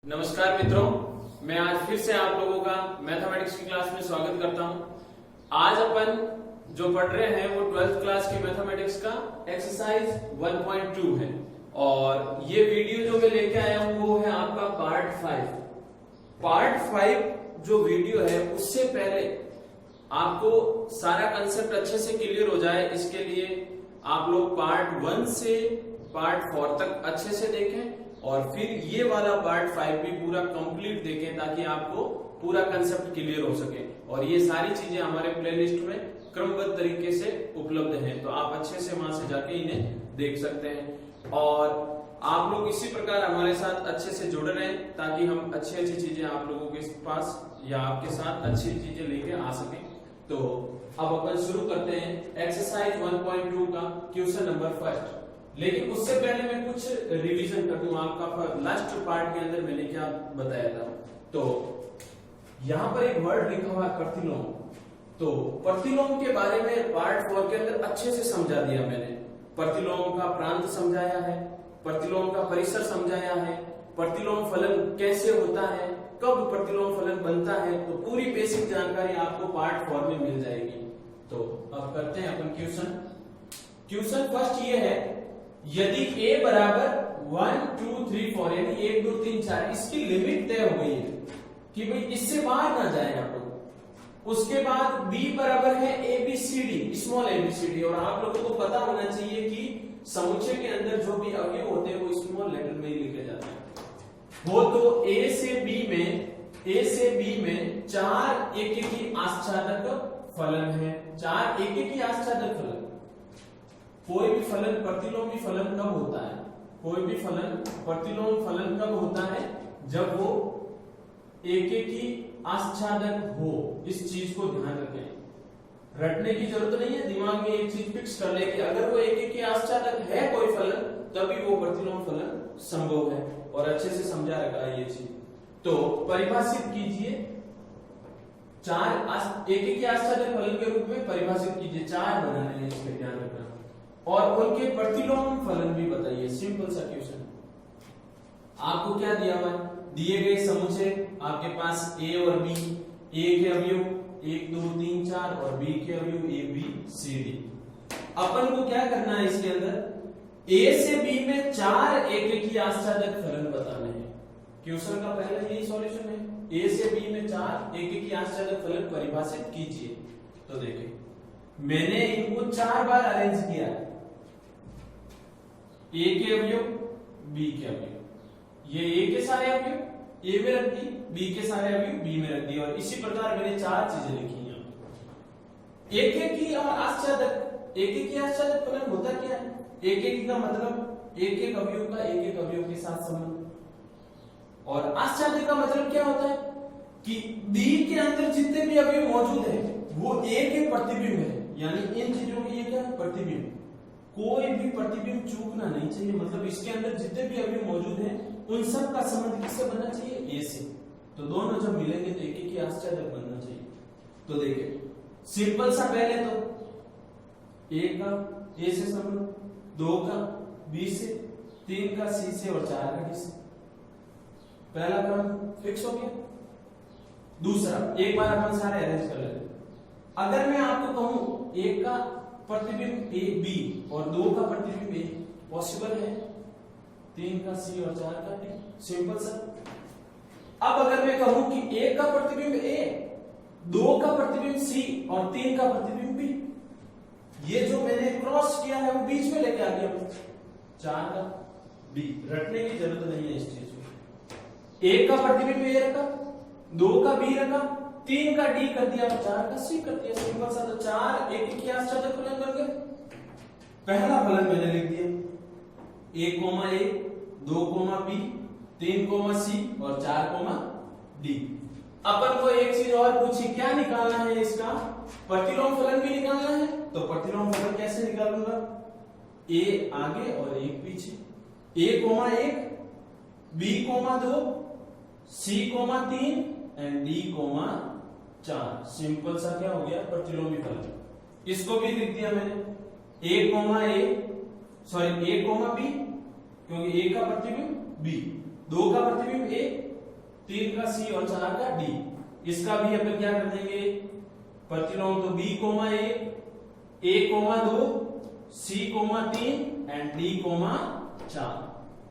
नमस्कार मित्रों, मैं आज फिर से आप लोगों का मैथमेटिक्स की क्लास में स्वागत करता हूं। आज अपन जो पढ़ रहे हैं वो 12th क्लास की मैथमेटिक्स का एक्सरसाइज 1.2 है और ये वीडियो जो मैं लेके आया हूं वो है आपका पार्ट 5। पार्ट 5 जो वीडियो है उससे पहले आपको सारा कंसेप्ट अच्छे से क्लियर हो जाए, इसके लिए आप लोग पार्ट 1 से पार्ट 4 तक अच्छे से देखें और फिर ये वाला पार्ट 5 भी पूरा कंप्लीट देखें ताकि आपको पूरा कंसेप्ट क्लियर हो सके। और ये सारी चीजें हमारे प्लेलिस्ट में क्रमबद्ध तरीके से उपलब्ध हैं, तो आप अच्छे से वहां से जाके इन्हें देख सकते हैं। और आप लोग इसी प्रकार हमारे साथ अच्छे से जुड़ रहे हैं ताकि हम अच्छी अच्छी चीजें आप लोगों के पास या आपके साथ अच्छी चीजें लेके आ सके। तो अब अपन शुरू करते हैं एक्सरसाइज 1.2 का क्वेश्चन नंबर 1। लेकिन उससे पहले मैं कुछ रिवीजन कर दूं आपका लास्ट पार्ट के अंदर मैंने क्या बताया था। तो यहां पर एक वर्ड लिखा हुआ है प्रतिलोम। तो प्रतिलोम के बारे में पार्ट 4 के अंदर अच्छे से समझा दिया मैंने। प्रतिलोम का प्रांत समझाया है, प्रतिलोम का परिसर समझाया है, प्रतिलोम फलन कैसे होता है, कब प्रतिलोम फलन बनता है, तो पूरी बेसिक जानकारी आपको पार्ट 4 में मिल जाएगी। तो अब करते हैं अपन क्वेश्चन फर्स्ट ये है, यदि a बराबर 1 2 3 4 यानी 1 2 3 4 इसकी लिमिट तय हो गई है कि भाई इससे बाहर ना जाए आप लोग। उसके बाद b बराबर है ABCD स्मॉल ABCD, और आप लोगों को पता होना चाहिए कि समुच्चय के अंदर जो भी अवयव होते हैं वो स्मॉल लेटर में ही लिखे जाते हैं। वो तो a से b में 4 एकेकी आच्छादक फलन है। 4 एकेकी आच्छादक फलन। कोई भी फलन प्रतिलोमी फलन कब होता है? कोई भी फलन प्रतिलोम फलन कब होता है? जब वो एकेकी आच्छादक हो। इस चीज को ध्यान रखें, रटने की जरूरत नहीं है, दिमाग में एक चीज फिक्स कर ले कि अगर वो एकेकी आच्छादक है कोई फलन तभी वो प्रतिलोम फलन संभव है। और अच्छे से समझा रखा है ये चीज। तो परिभाषित कीजिए 4 एकेकी आच्छादक फलन के रूप में परिभाषित कीजिए। 4 बनाने हैं, इसमें ध्यान रखना। और उनके प्रतिलोम फलन भी बताइए। सिंपल सा क्वेश्चन। आपको क्या दिया हुआ है? दिए गए समुच्चय आपके पास a और b, a के अवयव 1 2 3 4 और b के अवयव a b c d। अपन को क्या करना है इसके अंदर? a से b में 4 एकेकी आच्छादक फलन बताने हैं। क्वेश्चन का पहला यही सॉल्यूशन है। a से b में 4 एकेकी आच्छादक फलन परिभाषित कीजिए। तो देखिए मैंने इनको 4 बार अरेंज किया है। a के अवयव b के अवयव, ये a के सारे अवयव a में रख दी, b के सारे अवयव b में रख दी, और इसी प्रकार मैंने 4 चीजें लिखी हैं। एकेकी और आच्छादक। एकेकी आच्छादक फलन होता क्या है? एकेकी का मतलब एक एक अवयव का एक एक अवयव के साथ संबंध, और आच्छादक का मतलब क्या होता है कि b के अंदर जितने भी अवयव मौजूद है वो a के प्रतिबिंब है। यानी इन चीजों की ये क्या है? प्रतिबिंब। कोई भी प्रतिबिंब चूकना नहीं चाहिए। मतलब इसके अंदर जितने भी अवयव मौजूद हैं उन सब का संबंध किससे बनना चाहिए? a से। तो दोनों जब मिलेंगे तो एकेकी आच्छादक बनना चाहिए। तो देखिए सिंपल सा, पहले तो 1 का a से संबंध, 2 का b से, 3 का c से और 4 का d से। पहला क्रम फिक्स हो गया। दूसरा, एक बार अपन सारे अरेंज कर लेते। अगर मैं आपको कहूं 1 का प्रतिबिंब a b और 2 का प्रतिबिंब a, पॉसिबल है? 3 का c और 4 का d, सिंपल सा। अब अगर मैं कहूं कि 1 का प्रतिबिंब a, 2 का प्रतिबिंब c और 3 का प्रतिबिंब b, ये जो मैंने क्रॉस किया है वो बीच में लेके आ गया। 4 का b, रटने की जरूरत नहीं है इस चीज को। 1 का प्रतिबिंब a रखा, 2 का b रखा, 3 का d कर दिया और 4 का c कर दिया। सिंपल सा। तो 4 एकेकी आच्छादक फलन बन गए। पहला फलन मैंने लिख दिया 1 a, 2 b, 3 c और 4 d। अपन को एक चीज और पूछी, क्या निकालना है इसका? प्रतिलोम फलन भी निकालना है। तो प्रतिलोम फलन कैसे निकालूंगा? a आगे और 1 पीछे। a 1, b 2, c 3 and d 4। Simple सा क्या हो गया? प्रतिलोमी फलन। इसको भी लिख दिया मैंने a b, क्योंकि a का प्रतिबिंब b, 2 का प्रतिबिंब A, 3 का C और 4 का D। इसका भी अपन क्या कर देंगे प्रतिलोम, तो B, A, A, 2, C, 3 and D, 4।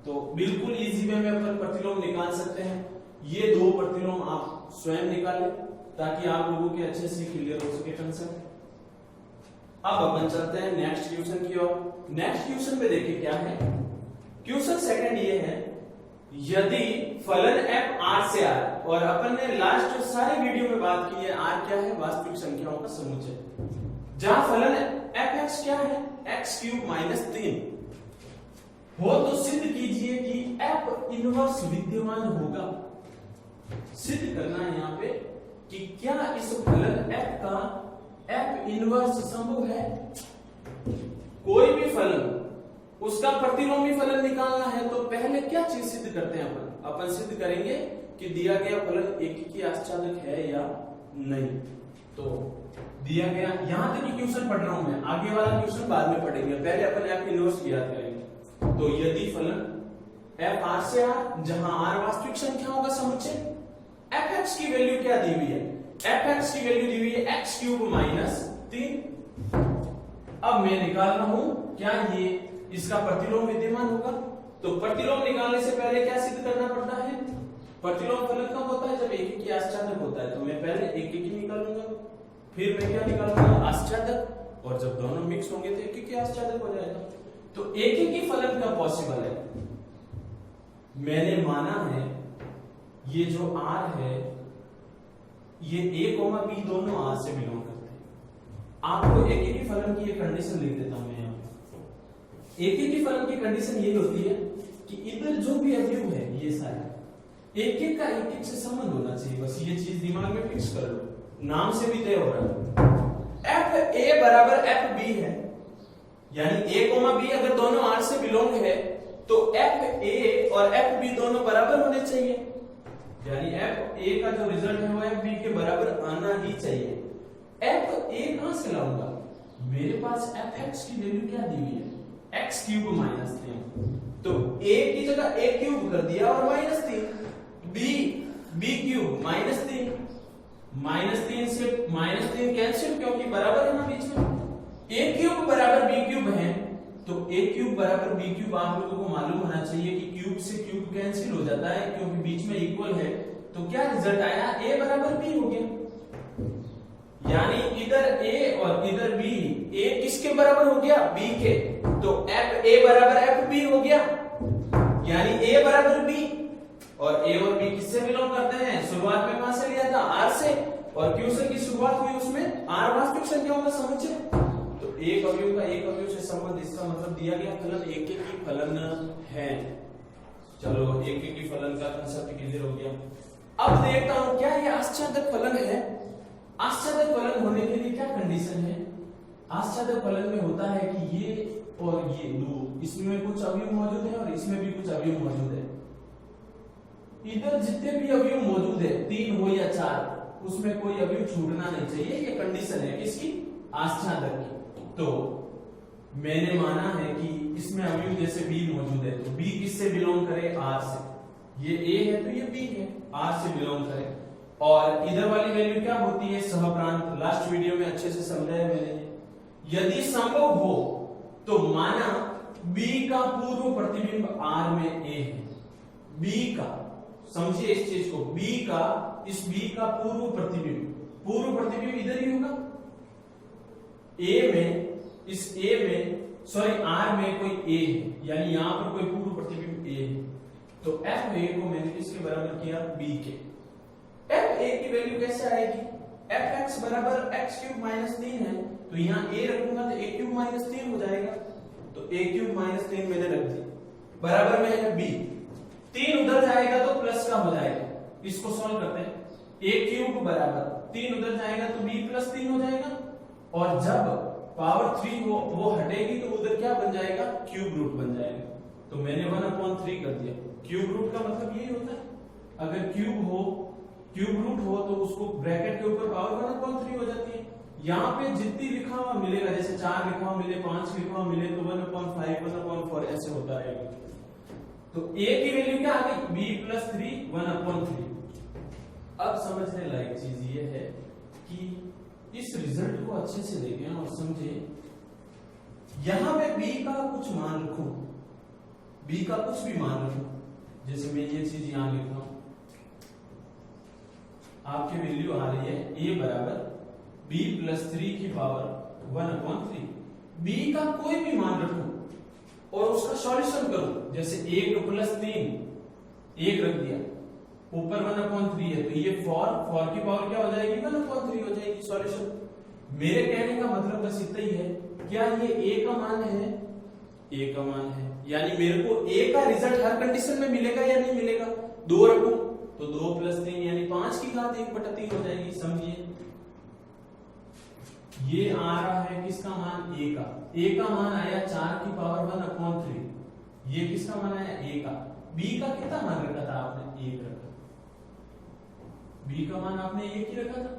तो बिल्कुल इजी वे में अपन प्रतिलोम निकाल सकते हैं। ये 2 प्रतिलोम आप स्वयं निकालें ताकि आप लोगों के अच्छे से क्लियर हो सके कंसेप्ट। अब अपन चलते हैं नेक्स्ट क्वेश्चन की ओर। नेक्स्ट क्वेश्चन में देखिए क्या है। क्वेश्चन सेकंड ये है, यदि फलन f r से r, और अपन ने लास्ट जो सारे वीडियो में बात की है, r क्या है, वास्तविक संख्याओं का समुच्चय, जहां फलन fx क्या है, x³ - 3 हो, तो सिद्ध कीजिए कि f इनवर्स विद्यमान होगा। सिद्ध करना है यहाँ पे कि क्या इस फलन f का f इनवर्स संभव है। कोई भी फलन उसका प्रतिलोमी फलन निकालना है तो पहले क्या चीज सिद्ध करते हैं अपन सिद्ध करेंगे कि दिया गया फलन एककी आश्चादक है या नहीं। तो दिया गया, यहां तक की क्वेश्चन पढ़ रहा हूं मैं, आगे वाला क्वेश्चन बाद में पढ़ेंगे, पहले अपन f इनवर्स याद करेंगे। तो यदि फलन f r से r, जहां r वास्तविक संख्याओं का समुच्चय, fx की वैल्यू क्या दी हुई है, fx की वैल्यू दी हुई है x³ - 3। अब मैं निकाल रहा हूं क्या ये इसका प्रतिलोम विद्यमान होगा। तो प्रतिलोम निकालने से पहले क्या सिद्ध करना पड़ता है, प्रतिलोम फलन कब होता है, जब एककी आश्चादक होता है। तो मैं पहले एककी निकालूंगा, फिर मैं क्या निकालूंगा, आश्चादक, और जब दोनों मिक्स होंगे तो एककी आश्चादक हो जाएगा। तो एककी फलन कब पॉसिबल है, मैंने माना है ये जो r है ये a, b दोनों r से बिलोंग करते हैं। आपको एककी फलन की एक कंडीशन लिख देता हूं मैं यहाँ पे। एककी फलन की कंडीशन ये होती है कि इधर जो भी अवयव है ये सारे एक का एक से संबंध होना चाहिए, बस ये चीज दिमाग में फिक्स कर लो, नाम से भी तय हो रहा है। एफ ए बराबर एफ बी है, यानी a, b अगर दोनों r से बिलोंग है तो एफ ए और एफ बी दोनों बराबर होने चाहिए, यानी एफ ए का जो रिजल्ट है वो एफ बी के बराबर आना ही चाहिए। एफ ए कहां से लाऊंगा, मेरे पास एफ एक्स की वैल्यू क्या दी हुई है, x³ - 3, तो a की जगह a³ कर दिया और -3, b³ -3, -3 से -3 कैंसिल, क्योंकि बराबर है ना बीच में। a³ बराबर b³ है तो a³ बराबर b³ आप लोगों को मालूम होना चाहिए कि क्यूब से क्यूब कैंसिल हो जाता है क्योंकि बीच में इक्वल है। तो क्या रिजल्ट आया, a बराबर b हो गया, यानी इधर a और इधर b, a किसके बराबर हो गया, b के, तो एफ ए बराबर एफ बी हो गया, यानी a बराबर b, और a और b किससे बिलोंग करते हैं, शुरुआत में कहां से लिया था, r से, और क्वेश्चन की शुरुआत हुई उसमें r वास्तविक संख्याओं का समुच्चय, तो एक अवयव का एक अवयव से संबंध, इसका मतलब दिया गया फलन एक की फलन है। चलो एक की फलन का कांसेप्ट क्लियर हो गया। अब देखता हूं क्या ये आश्चादक फलन है। आश्चादक फलन होने के लिए क्या कंडीशन है, आश्चादक फलन में होता है कि ये और ये दो, इसमें कुछ अवयव मौजूद है और इसमें भी कुछ अवयव मौजूद है। इधर जितने भी अवयव मौजूद है, 3 हो या 4, उसमें कोई अवयव छूटना नहीं चाहिए, ये कंडीशन है किसकी, आश्चादक की। तो मैंने माना है कि इसमें अवयव जैसे b मौजूद है, तो b किससे बिलोंग करे, r से, ये a है तो ये b है, r से बिलोंग करे, और इधर वाली वैल्यू क्या होती है, सहप्रांत, लास्ट वीडियो में अच्छे से समझाया मैंने। यदि संभव हो तो माना b का पूर्व प्रतिबिंब r में a है, b का, समझिए इस चीज को, b का, इस b का पूर्व प्रतिबिंब इधर ही होगा, a में, इस a में, सॉरी r में कोई a है, यानी यहां पर कोई पूर्व प्रतिबिंब a है, तो f a को मैंने किसके बराबर किया, b के। f a की वैल्यू कैसे आएगी, f x बराबर x³ - 3 है, तो यहाँ a रखूंगा तो a³ - 3 हो जाएगा, तो a³ - 3 मैंने रख दी, बराबर में है b, 3 उधर जाएगा तो प्लस का हो जाएगा, इसको सॉल्व करते हैं, a³ बराबर 3 उधर जाएगा तो b + 3 हो जाएगा, और जब पावर 3 वो हटेगी तो उधर क्या बन जाएगा, क्यूब रूट बन जाएगा, तो मैंने 1/3 कर दिया। क्यूब रूट का मतलब यही होता है, अगर क्यूब रूट हो तो उसको ब्रैकेट के ऊपर पावर 1/3 हो जाती है। यहाँ पे जितनी लिखा हुआ मिलेगा, जैसे 4 लिखा हुआ मिले, 5 लिखा हुआ मिले, तो 1/5, 1/4 ऐसे होता रहेगा। तो a की वैल्यू क्या आ गई b प्लस 3 1/3। अब समझने लायक चीज ये है कि इस रिजल्ट को अच्छे से देखें और समझे। यहां पे b का कुछ मान रखो, b का कुछ भी मान रखो, जैसे मैं ये चीज यहां लिख रहा हूं, आपकी वैल्यू आ रही है a बराबर b प्लस 3 की पावर 1/3। b का कोई भी मान रखो और उसका सॉल्यूशन करो, जैसे 1 प्लस 3 1 रख दिया, ऊपर 1/3 है, तो ये 4 की पावर क्या हो जाएगी 1/3 हो जाएगी सॉल्यूशन। मेरे कहने का मतलब बस इतना ही है, क्या ये a का मान है, a का मान है, यानी मेरे को a का रिजल्ट हर कंडीशन में मिलेगा या नहीं मिलेगा। 2 रखूं तो 2 प्लस 3 यानी 5 की घात 1/3 हो जाएगी। समझिए ये आ रहा है किसका मान a का, a का मान आया 4 की पावर 1/3, ये किसका मान आया a का। b का कितना मान रखा था आपने 1 रखा, b का मान आपने 1 ही रखा था।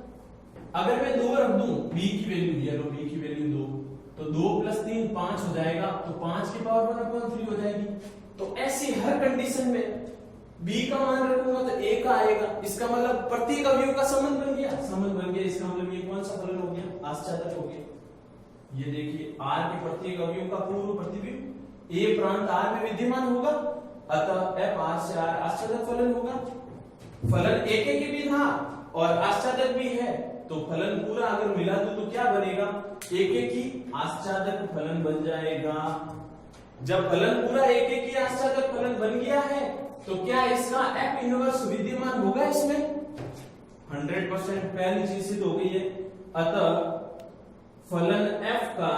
अगर मैं 2 रख दूं b की वैल्यू, ये लो b की वैल्यू 2, तो 2 प्लस 3 5 हो जाएगा, तो 5 की पावर 1/3 हो जाएगी। तो ऐसी हर कंडीशन में b का मान रखूंगा तो a का आएगा, इसका मतलब प्रत्येक अवयव का संबंध बन गया, संबंध बन गया। इसका मतलब ये कौन सा फलन हो गया, आश्चादक हो गया। ये देखिए r के प्रत्येक अवयव का पूर्व प्रतिबिंब a प्रांत r में विद्यमान होगा, अतः f r से r आश्चादक फलन होगा। फलन एक एक भी था और आश्चादक भी है, तो फलन पूरा अगर मिला तो क्या बनेगा, एक एक ही आश्चादक फलन बन जाएगा। जब फलन पूरा एक एक ही आश्चादक फलन बन गया है तो क्या इसका f इनवर्स विद्यमान होगा इसमें, 100% पहली चीज सिद्ध हो गई है। अतः फलन f का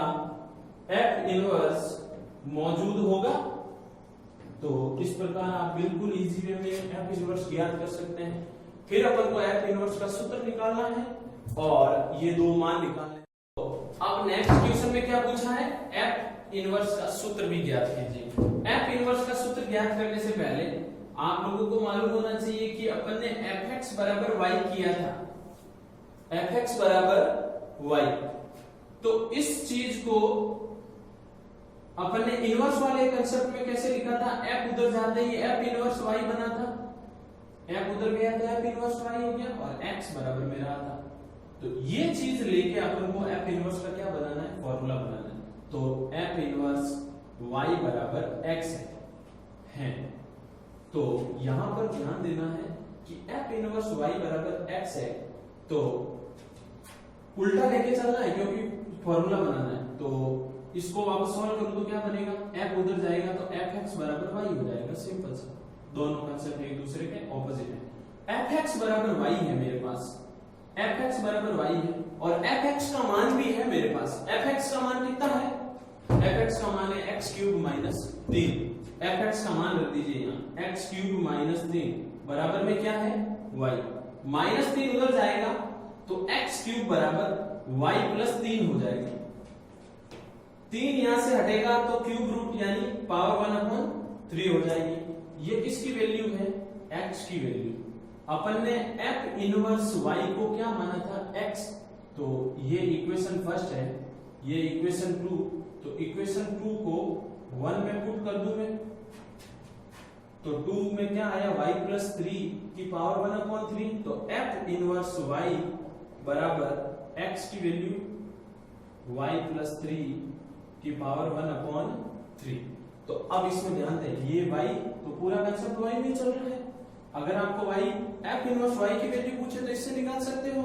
f इनवर्स मौजूद होगा। तो इस प्रकार आप बिल्कुल इजी वे में f इनवर्स ज्ञात कर सकते हैं। फिर अपन को f इनवर्स का सूत्र निकालना है और ये दो मान निकालने हैं। तो अब नेक्स्ट क्वेश्चन में क्या पूछा है, f इनवर्स का सूत्र भी ज्ञात कीजिए। f इनवर्स का सूत्र ज्ञात करने से पहले आप लोगों को मालूम होना चाहिए कि अपन ने fx बराबर y किया था, fx बराबर y। तो इस चीज को अपन ने इनवर्स वाले कंसेप्ट में कैसे लिखा था, f उधर जाते ही f इनवर्स y बना था, f उधर गया तो f इनवर्स y हो गया और x बराबर में रहा था। तो ये चीज लेके अपन को f इनवर्स का क्या बनाना है, फॉर्मूला बनाना है। तो f इनवर्स y बराबर x है। तो यहां पर ध्यान देना है कि f इनवर्स y बराबर x है, तो उल्टा लेके चलना है क्योंकि फॉर्मूला बनाना है। तो इसको वापस सॉल्व करो तो क्या बनेगा, f उधर जाएगा तो fx बराबर y हो जाएगा, सिंपल सा। दोनों कांसेप्ट एक दूसरे के ऑपोजिट है। fx बराबर y है मेरे पास, fx बराबर y है और fx का मान भी है मेरे पास। fx का मान कितना है, fx का मान है x क्यूब माइनस 3। fx का मान रख दीजिए यहाँ, x क्यूब माइनस 3 बराबर में क्या है y, माइनस 3 उधर जाएगा तो x क्यूब बराबर y प्लस 3 हो जाएगा। 3 यहां से हटेगा तो क्यूब रूट यानी पावर 1/3 हो जाएगी। ये किसकी वैल्यू है, x की वैल्यू। अपन ने f इनवर्स y को क्या माना था, x। तो ये इक्वेशन फर्स्ट है, ये इक्वेशन 2। तो इक्वेशन 2 को 1 में पुट कर दूं मैं, तो 2 में क्या आया y प्लस 3 की पावर 1/3। तो f इनवर्स y बराबर x की वैल्यू y प्लस 3 की पावर 1/3। तो अब इसमें ध्यान दें, ये y तो पूरा कंसेप्ट y में चल रहा है। अगर आपको y f इनवर्स y की वैल्यू पूछे तो इससे निकाल सकते हो,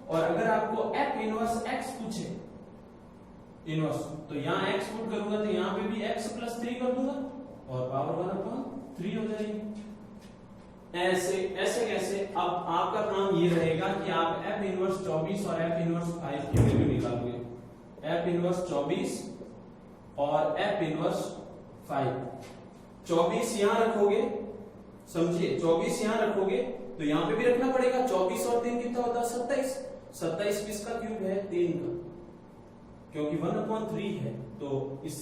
और अगर आपको f इनवर्स x पूछे इनवर्स, तो यहाँ x पुट करूंगा तो यहाँ पे भी x प्लस 3 कर दूंगा और पावर 1/3 हो जाएगी। ऐसे ऐसे कैसे, अब आपका काम ये रहेगा कि आप f इनवर्स 24 और f इनवर्स 5 की वैल्यू निकालोगे। f इनवर्स 24 और f इनवर्स 5। 24 यहां रखोगे, समझिए 24 यहां रखोगे तो यहां पे भी रखना पड़ेगा। 24 और 3 कितना होता है 27। 27 किसका क्यूब है, 3 का, क्योंकि 1/3 है। तो इस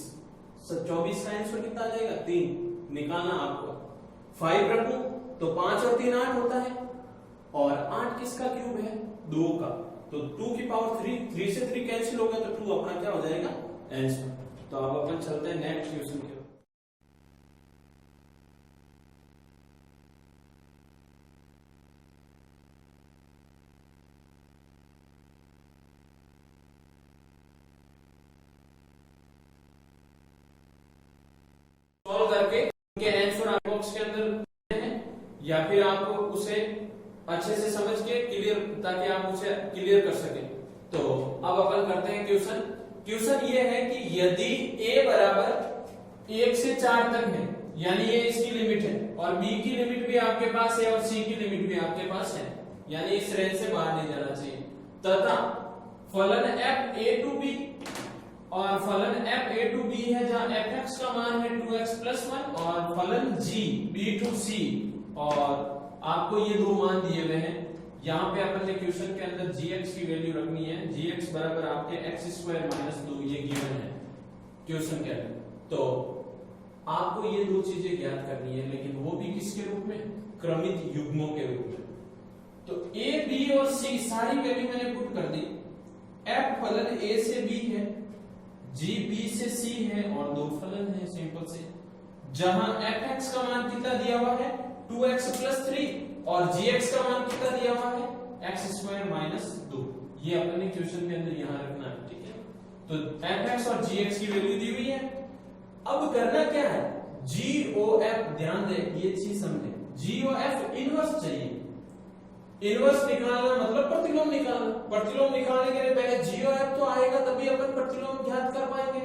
24 का आंसर कितना आ जाएगा, 3 निकालना आपको। 5 रखूं तो 5 और 3 8 होता है, और 8 किसका क्यूब है, 2 का। तो 2 की पावर 3 से 3 कैंसिल होगा तो 2 अपना क्या हो जाएगा, आंसर। तो अब अपन चलते हैं नेक्स्ट क्वेश्चन की। सॉल्व करके उनके आंसर आप बॉक्स के अंदर हैं, या फिर आप उसे अच्छे से समझ के क्लियर, ताकि आप उसे क्लियर कर सके। तो अब अपन करते हैं क्वेश्चन। क्वेश्चन ये है कि यदि a बराबर 1 से 4 तक है, यानी ये इसकी लिमिट है, और b की लिमिट भी आपके पास है और c की लिमिट भी आपके पास है, यानी इस रेंज से बाहर नहीं जाना चाहिए, तथा फलन f a टू b और फलन f a टू b है, जहां fx का मान है 2x + 1 और फलन g b टू c, और आपको ये दो मान दिए हुए हैं। यहाँ पे अपन ने क्वेश्चन के अंदर gx की वैल्यू रखनी है, gx बराबर आपके x² - 2, ये गिवन है क्वेश्चन के अंदर। तो आपको ये दो चीजें ज्ञात करनी है, लेकिन वो भी किसके रूप में? क्रमित युग्मों के रूप में। तो a, b और c सारी वैल्यू मैंने पुट कर दी। f फलन a से b है, g b से c है, और दो फलन है सिंपल से, जहां fx का मान कितना दिया हुआ है 2x + 3 और gx का मान कितना दिया हुआ है x² - 2। ये अपन ने क्वेश्चन के अंदर यहां रखना है, ठीक है। तो fx और gx की वैल्यू दी हुई है। अब करना क्या है, GOF, ध्यान दें ये चीज समझे, GOF इनवर्स चाहिए। इनवर्स निकालना मतलब प्रतिलोम निकालना। प्रतिलोम निकालने के लिए पहले GOF तो आएगा, तभी अपन प्रतिलोम ज्ञात कर पाएंगे।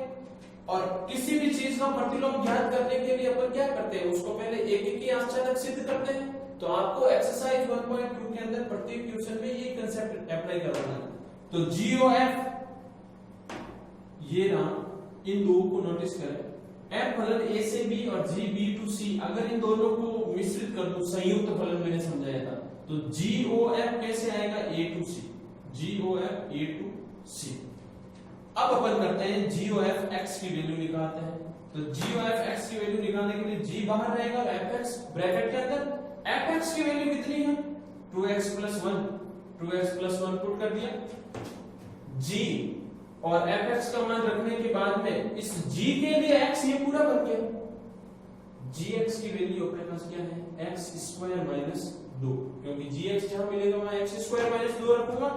और किसी भी चीज का प्रतिलोम ज्ञात करने के लिए अपन क्या करते हैं, उसको पहले एकीकी आश्चर्यक सिद्ध करते हैं। तो आपको एक्सरसाइज 1.2 के अंदर प्रत्येक क्वेश्चन में ये कांसेप्ट अप्लाई करवाना है। तो GOF ये ना, इन दो को नोटिस करें, f फलन a से b और g b टू c, अगर इन दोनों को मिश्रित कर दूं, संयुक्त फलन मैंने समझाया था, तो GOF कैसे आएगा a to c, GOF a to c। अब अपन करते हैं GOF x की वैल्यू निकालते हैं। तो GOF x की वैल्यू निकालने के लिए g बाहर रहेगा और fx ब्रैकेट के अंदर। fx की वैल्यू कितनी है 2x + 1, 2x + 1 पुट कर दिया, g और fx का मान रखने के बाद में इस g के लिए x ये पूरा बन गया। gx की वैल्यू अपने पास क्या है x² - 2, क्योंकि gx जहां मिलेगा वहां x² - 2 रखूंगा।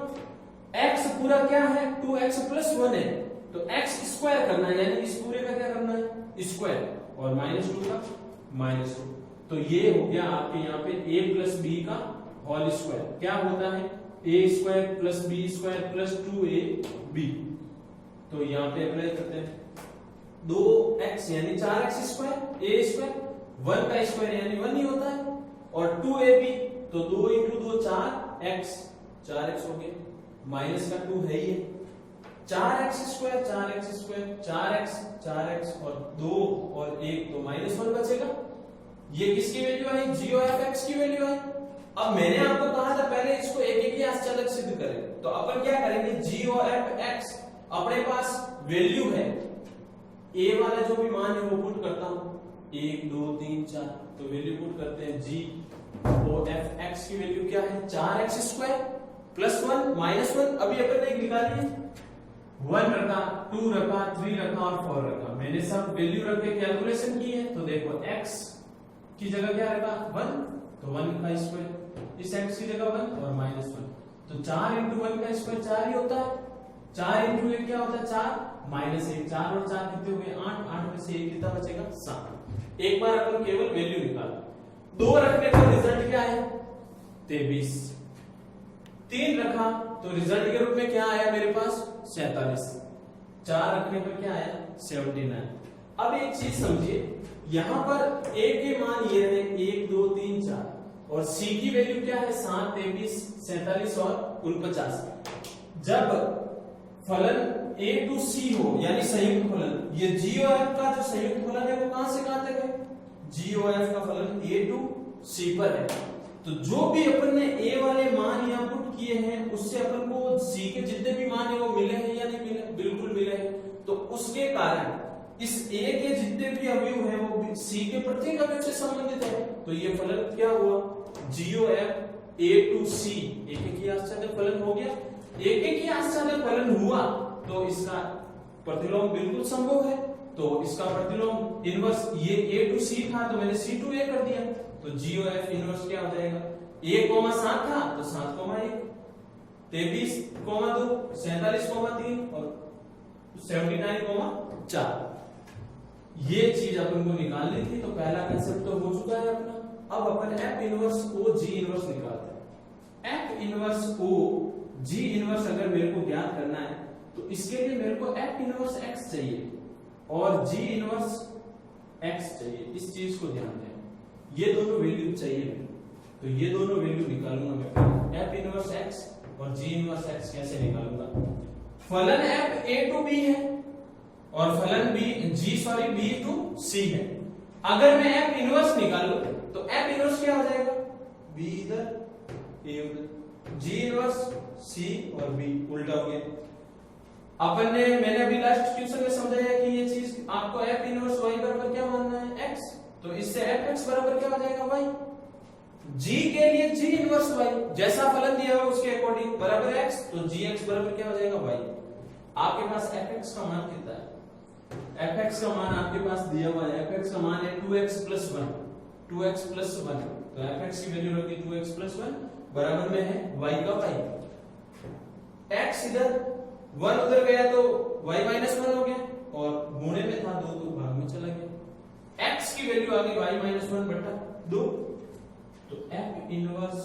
x पूरा क्या है 2x + 1 है, तो x² करना है, यानी इस पूरे का क्या करना है स्क्वायर, और -2 का -2। तो ये हो गया आपके यहाँ पे a + b का होल स्क्वायर। क्या होता है a² + b² + 2ab। तो यहाँ पे अप्लाई करते हैं 2x यानी 4x², a², 1 का स्क्वायर यानी 1 ही होता है, और 2ab, तो 2 × 2 4x, 4x हो गया, माइनस का 2 है ही है, 4x² 4x² 4x 4x और 2 और 1, तो -1 बचेगा। ये किसकी वैल्यू आई GOF की वैल्यू आई। अब मैंने आपको कहा था पहले इसको एक आश्चर्यक सिद्ध करें, तो अपन क्या करेंगे GOF अपने पास वैल्यू है, a वाला जो भी मान है वो पुट करता हूं, 1 2 3 4, तो वैल्यू पुट करते हैं GOF की वैल्यू क्या है 4x² + 1 -1। अभी अपन ने निकाली है, 1 रखा, 2 रखा, 3 रखा और 4 रखा। मैंने सब वैल्यू रख के कैलकुलेशन की है। तो देखो x की जगह क्या रखा 1, तो 1 का स्क्वायर, इस x की जगह 1 और -1, तो 4 × 1 का स्क्वायर 4 ही होता है, 4 × 1 क्या होता है 4 -1, 4 और 4 कितने हो गए 8, 8 में से 1 कितना बचेगा 7। एक बार अपन केवल वैल्यू निकाला, 2 रखने पर रिजल्ट क्या आया 23, 3 रखा तो रिजल्ट के रूप में क्या आया मेरे पास 47, 4 रखने पर क्या आया 79। अब एक चीज समझिए, यहां पर a के मान ये है 1 2 3 4, और c की वैल्यू क्या है 7 23 47 और 49। जब फलन a टू c हो यानी संयुक्त फलन, ये GOF का जो संयुक्त फलन है वो कहां से कहां तक है, GOF का फलन a टू c पर है। तो जो भी अपन ने a वाले मान यहां पुट किए हैं उससे अपन को c के जितने भी मान है वो मिले हैं या नहीं मिले, बिल्कुल मिले हैं। तो उसके कारण इस a के जितने भी अवयव हैं वो c के प्रत्येक अवयव से संबंधित है। तो ये फलन क्या हुआ GOF a टू c एक ही आश्चर्य फलन हो गया। एक ही आश्चर्य फलन हुआ तो इसका प्रतिलोम बिल्कुल संभव है। तो इसका प्रतिलोम इनवर्स ये a टू c था तो मैंने c टू a कर दिया, तो GOF इनवर्स क्या हो जाएगा 1,7 था तो 7,1, 23,2, 47,3 और 79,4। ये चीज अपन को निकालनी थी, तो पहला कंसेप्ट तो हो चुका है अपना। अब अपन F inverse o g inverse निकालते हैं। F inverse o g inverse अगर मेरे को ज्ञात करना है तो इसके लिए मेरे को एफ इनवर्स एक्स चाहिए और जी इनवर्स एक्स चाहिए। इस चीज को ध्यान दें, ये दोनों वैल्यू चाहिए मेरे को, तो ये दोनों वैल्यू निकालूंगा मैं। एफ इनवर्स एक्स और जी इनवर्स एक्स कैसे निकालूंगा? फलन एफ ए टू बी है और फलन बी टू सी है। अगर मैं एफ इनवर्स निकालूं तो एफ इनवर्स क्या हो जाएगा? बी इधर ए उधर, जी इनवर्स सी और बी उल्टा हो गया। मैंने अभी लास्ट ट्यूशन में समझाया कि ये चीज आपको एफ इनवर्स वाई बराबर क्या मानना है? एक्स। तो इससे एफ एक्स बराबर क्या हो जाएगा? वाई। जी के लिए जी इनवर्स वाई, जैसा फलन दिया हुआ उसके अकॉर्डिंग बराबर एक्स, तो जी एक्स बराबर क्या हो जाएगा? वाई। आपके पास एफ एक्स का मान कितना है? एफ एक्स का मान आपके पास दिया हुआ है, एफ एक्स का मान है 2x प्लस 1, 2x प्लस 1। तो एफ एक्स की वैल्यू रखी 2x प्लस 1 बराबर में है y का y। x इधर 1 उधर गया तो y माइनस 1 हो गया और गुणे में था 2 तो भाग में चला गया। x की वैल्यू आ गई y माइनस 1 बटा 2, तो f इनवर्स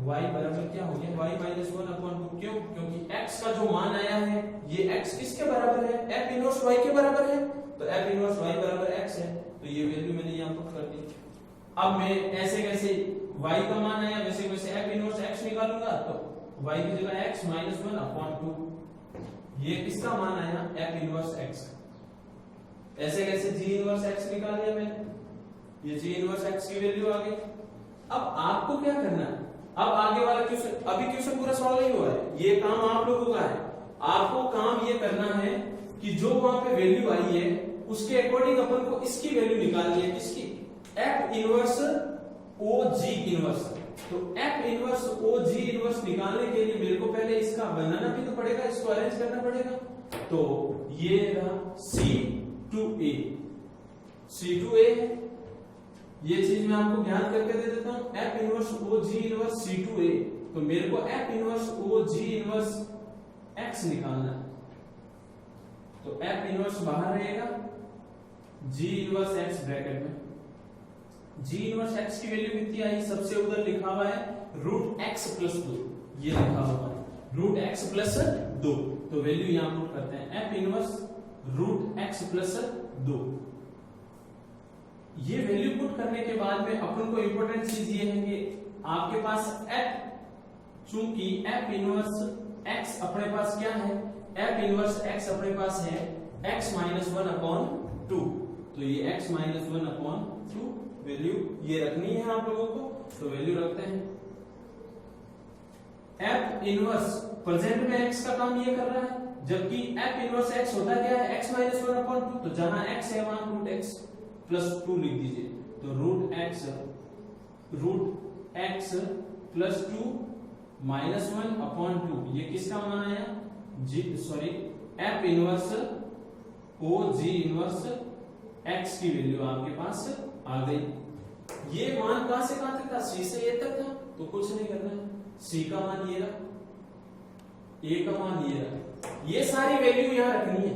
y बराबर क्या हो गया? y minus 1 upon 2। क्यों? क्योंकि x का जो मान आया है ये x किसके बराबर है? f इनवर्स y के बराबर है, तो f इनवर्स y बराबर x है, तो ये वैल्यू मैंने यहां पुट कर दी। अब मैं ऐसे कैसे y का मान आया वैसे वैसे f इनवर्स x निकालूंगा, तो y की जगह x माइनस 1 अपॉन 2, ये किसका मान आया? f inverse x। ऐसे कैसे g इनवर्स x निकाल लिया मैंने, ये g इनवर्स x की वैल्यू आ गई। अब आपको क्या करना है? अब आगे वाला क्वेश्चन, अभी क्वेश्चन पूरा सॉल्व नहीं हुआ है, ये काम आप लोगों का है। आपको काम ये करना है कि जो वहां पे वैल्यू आई है उसके अकॉर्डिंग अपन को इसकी वैल्यू निकालनी है। किसकी? F inverse o g inverse. तो F inverse o g inverse निकालने के लिए मेरे को पहले इसका बनाना भी तो पड़ेगा, इसको अरेंज करना पड़ेगा। तो ये रहा C2A, C2A है, ये चीज मैं आपको ज्ञात करके दे देता हूं। F inverse o g inverse C2A, तो मेरे को F inverse o g inverse x निकालना है। तो एफ इनवर्स बाहर रहेगा, जी इनवर्स एक्स ब्रैकेट में। जी इनवर्स एक्स की वैल्यू कितनी आई? सबसे उधर लिखा हुआ है रूट एक्स प्लस 2, ये लिखा हुआ है रूट एक्स प्लस 2, तो वैल्यू यहां पुट करते हैं f inverse root x plus 2। ये वैल्यू पुट करने के बाद में अपन को इंपॉर्टेंट चीज ये है कि आपके पास एफ, चूंकि एफ इनवर्स एक्स अपने पास क्या है? एफ इनवर्स एक्स अपने पास है x माइनस 1 अपॉन 2, तो ये x माइनस 1 अपॉन 2 वैल्यू ये रखनी है आप लोगों को, तो वैल्यू रखते हैं। एफ इनवर्स प्रेजेंट में x का काम ये कर रहा है, जबकि एफ इनवर्स x होता क्या है? x माइनस 1 अपॉन 2, तो जहां x है वहां रूट x प्लस 2 लिख दीजिए, तो root x plus 2 minus 1 upon 2, ये किसका मान आया? F inverse o g inverse x की वैल्यू आपके पास आ गई। ये मान कहां से कहां तक था? सी से ए तक था, तो कुछ नहीं करना है। सी का मान ये रहा, ए का मान ये रहा, ये सारी वैल्यू यहां रखनी है।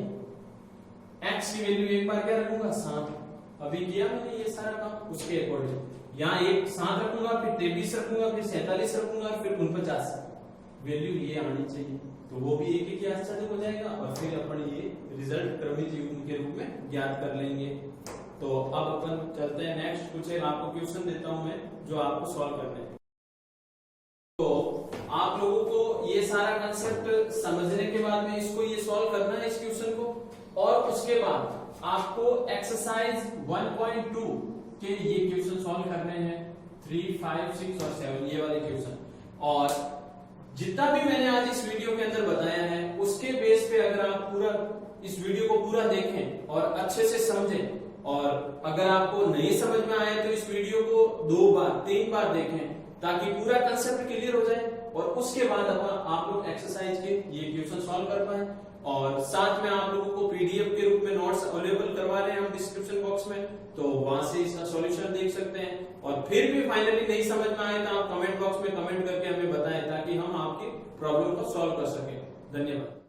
एक्स की वैल्यू एक बार क्या रखूंगा? 7, अभी किया मैंने ये सारा काम उसके अकॉर्डिंग। यहाँ एक 7 रखूंगा, फिर 23 रखूंगा, फिर 47 रखूंगा, फिर 49 वैल्यू ये आनी चाहिए, तो वो भी एक ही आश्चर्य हो जाएगा और फिर अपन ये रिजल्ट क्रमित युग्म के रूप में ज्ञात कर लेंगे। तो अब अपन चलते हैं नेक्स्ट, कुछ एक आपको क्वेश्चन देता हूं मैं जो आपको सॉल्व करना है। तो आप लोगों को ये सारा कंसेप्ट समझने के बाद में इसको ये सॉल्व करना है इस क्वेश्चन को, और उसके बाद आपको एक्सरसाइज 1.2 के ये क्वेश्चन सॉल्व करने हैं, 3, 5, 6 और 7 ये वाले क्वेश्चन। और जितना भी मैंने आज इस वीडियो के अंदर बताया है उसके बेस पे अगर आप पूरा इस वीडियो को पूरा देखें और अच्छे से समझें, और अगर आपको नहीं समझ में आए तो इस वीडियो को 2 बार 3 बार देखें ताकि पूरा कंसेप्ट क्लियर हो जाए, और उसके बाद आप लोग एक्सरसाइज के ये क्वेश्चन सॉल्व कर पाए। और साथ में आप लोगों को पीडीएफ के रूप में नोट्स अवेलेबल करवा रहे हैं हम डिस्क्रिप्शन बॉक्स में, तो वहां से इसका सॉल्यूशन देख सकते हैं। और फिर भी फाइनली नहीं समझ में आए तो आप कमेंट बॉक्स में कमेंट करके हमें बताएं ताकि हम आपकी प्रॉब्लम को सॉल्व कर सकें। धन्यवाद।